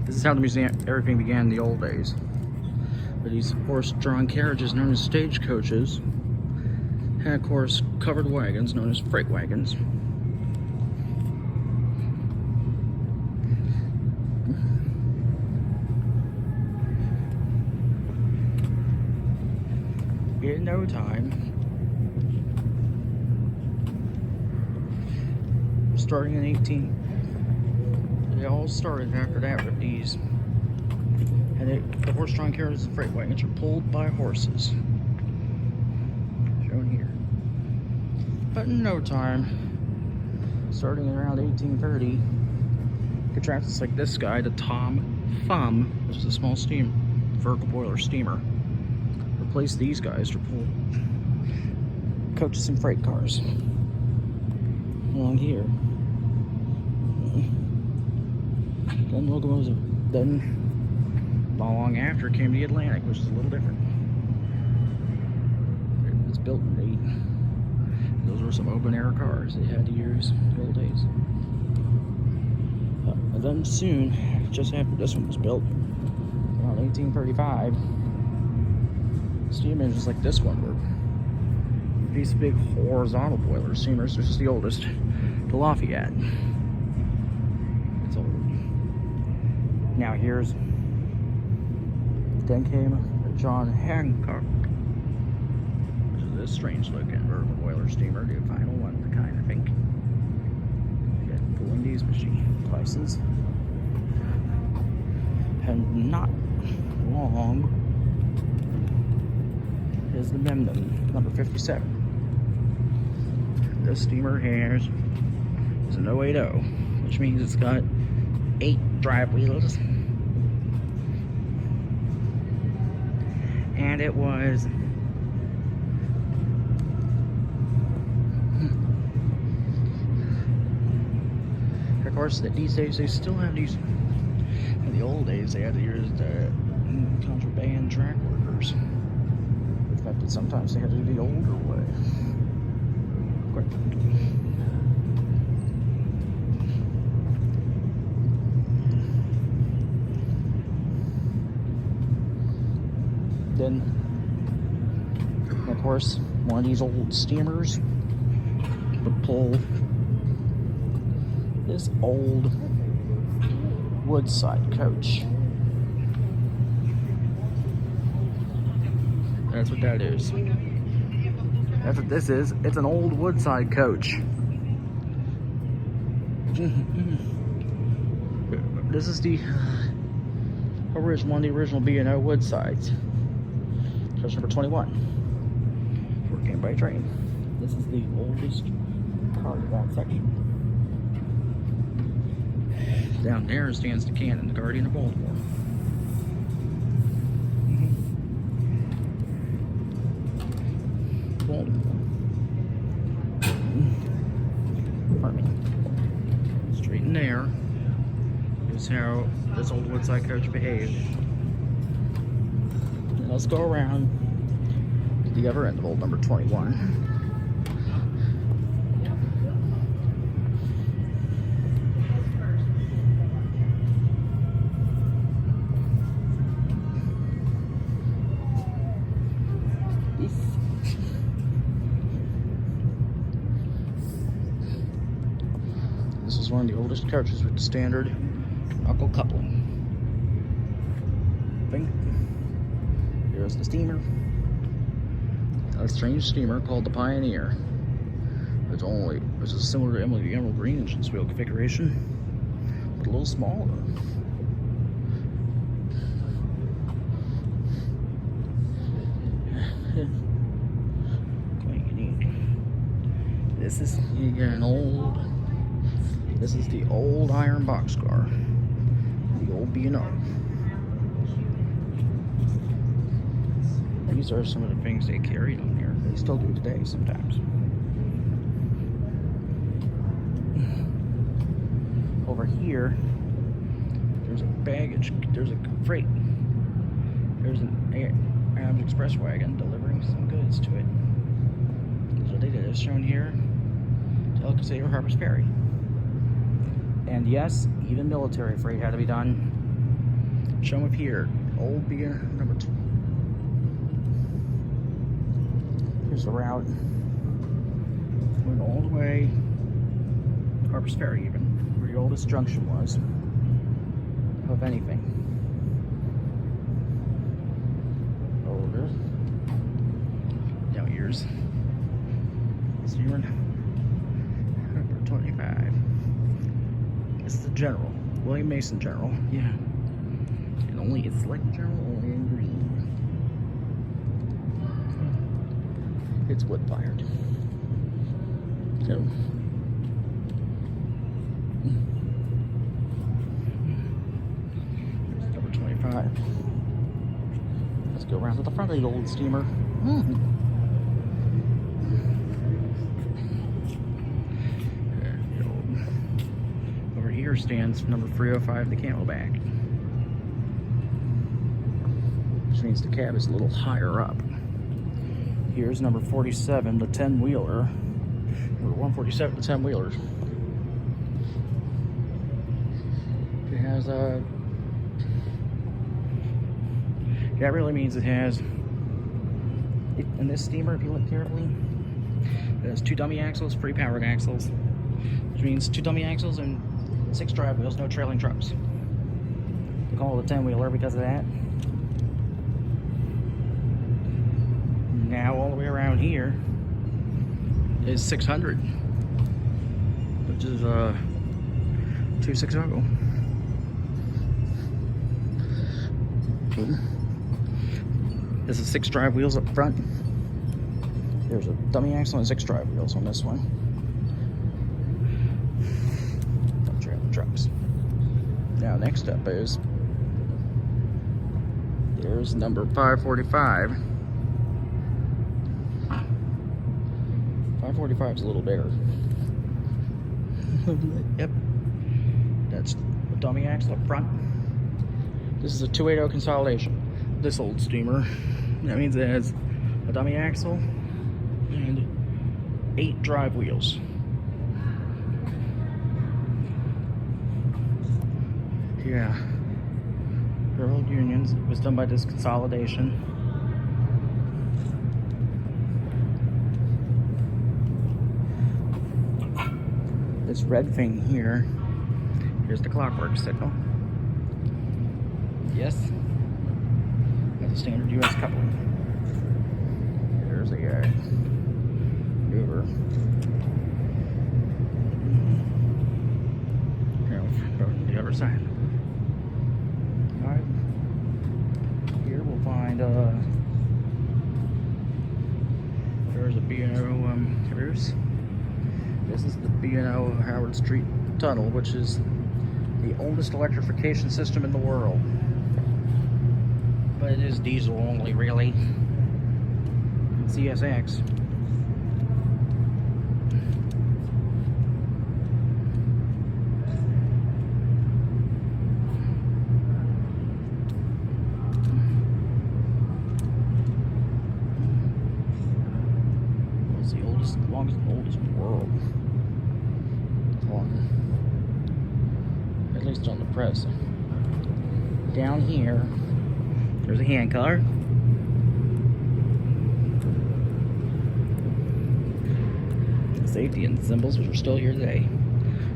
This is how the museum, everything began in the old days. But these horse-drawn carriages known as stagecoaches had, of course, covered wagons known as freight wagons. In no time, starting in 18, they all started after that with these, and the horse-drawn carriages and freight wagons are pulled by horses, shown here. But in no time, starting around 1830, contraptions like this guy, the Tom Thumb, which is a small vertical boiler steamer, replaced these guys to pull coaches and freight cars along here. Then locomotives. Then, not long after, came the Atlantic, which is a little different. It was built in those were some open-air cars they had to use in the old days. And then soon, just after this one was built, around 1835, steam engines like this one were these big horizontal boiler steamers. This is the oldest, the Lafayette. It's old. Now then came John Hancock, which is this strange looking vertical boiler steamer, the final one of the kind, I think. Again, pulling these machine devices. And not long is the Memnon, number 57. This steamer here is an 080, which means it's got 8 drive wheels. And it was of course these days they still have these. In the old days they had to use the contraband track workers. In fact, sometimes they had to do the older way. Then, of course, one of these old steamers would pull this old woodside coach. That's what that is. That's what this is. It's an old woodside coach. This is the original B&O Woodsides. Coach number 21. Before it came by train. This is the oldest car in that section. Down there stands the Cannon, the Guardian of Baltimore. Pardon me. Straight in there is how this old woodside coach behaved. And let's go around to the other end of old number 21. This is one of the oldest coaches with standard knuckle coupling. Here's the steamer. A strange steamer called the Pioneer. Which is similar to the Emerald Green engine's wheel configuration, but a little smaller. This is This is the old iron boxcar, the old B&O. These are some of the things they carried on here. They still do today sometimes. Over here, there's a freight. There's an Adams Express wagon delivering some goods to it. That's what they did. It's shown here to El Harper's Ferry. And yes, even military freight had to be done Show them up here. Old B&O number 2. Here's the route. Went all the way Harper's Ferry, even where the oldest junction was of anything. Older. Now here's steamer number 25. This is the General, William Mason General. Yeah, and only it's like General, only in green. It's wood fired. So. Number 25. Let's go around to the front of the old steamer. Over here stands number 305, the Camelback. Which means the cab is a little higher up. Here's number 47, the 10-wheeler. Number 147, the 10-wheeler. It has a... that really means it has... in this steamer, if you look carefully, it has 2 dummy axles, 3 powered axles. Which means 2 dummy axles and 6 drive wheels, no trailing trucks. We call it a 10-wheeler because of that. Now all the way around here is 600, which is 260. This is 6 drive wheels up front. There's a dummy axle and 6 drive wheels on this one. Don't trailer trucks. Now next up is there's number 545. 545 is a little bigger. Yep. That's a dummy axle up front. This is a 280 consolidation. This old steamer. That means it has a dummy axle and 8 drive wheels. Yeah. For old unions, it was done by this consolidation. This red thing here, here's the clockwork signal. Yes, that's a standard US coupling. There's the maneuver. Now, go to the other side. Alright, here we'll find, there's a B&O caboose. This is the B&O Howard Street Tunnel, which is the oldest electrification system in the world. But it is diesel only, really. CSX. It's the oldest, longest, oldest in the world. At least on the press. Down here, there's a hand color. Safety and symbols, which are still here today.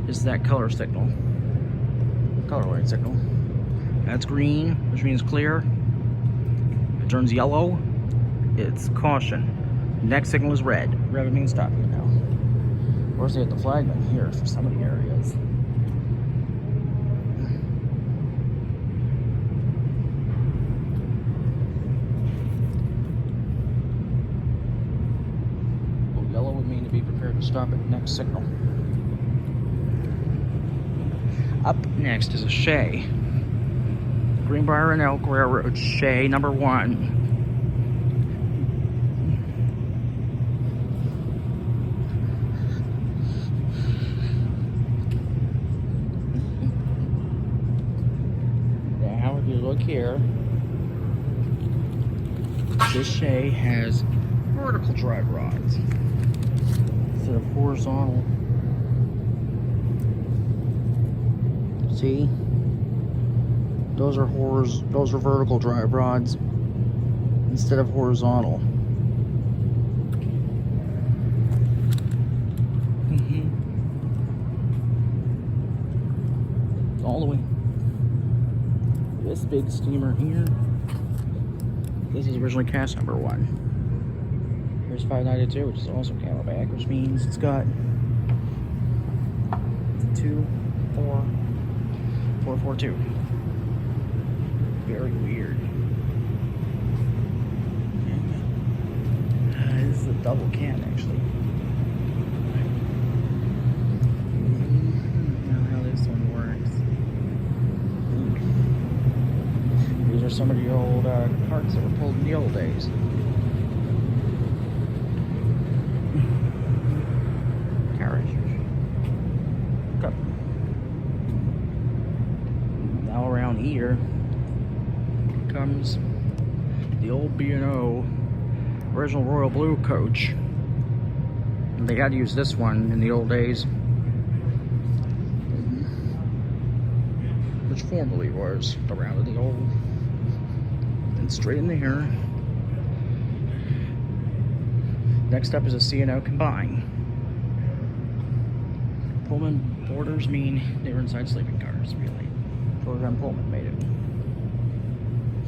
This is that color signal. Color light signal. That's green, which means clear. If it turns yellow, it's caution. Next signal is red. Red means stop you now. Of course, they have the flagman here for some of the areas. Well, yellow would mean to be prepared to stop at next signal. Up next is a Shay. Greenbrier and Elk Railroad, Shay number 1. Look here, this Shay has vertical drive rods instead of horizontal. See? Those are vertical drive rods instead of horizontal. All the way. This big steamer here. This is originally cast number 1. Here's 592, which is also camelback, which means it's got 442. Very weird. This is a double can, actually. How this one works. These are some of the old carts that were pulled in the old days. Carriage. Okay. Now around here comes the old B&O original Royal Blue coach. And they had to use this one in the old days, which formerly was around in the old. And straight in here. Next up is a C&O combine. Pullman borders mean they were inside sleeping cars, really. Program Pullman made it.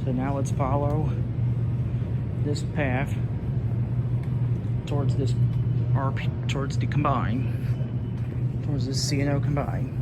So now let's follow this path towards this towards the combine, towards this C&O combine.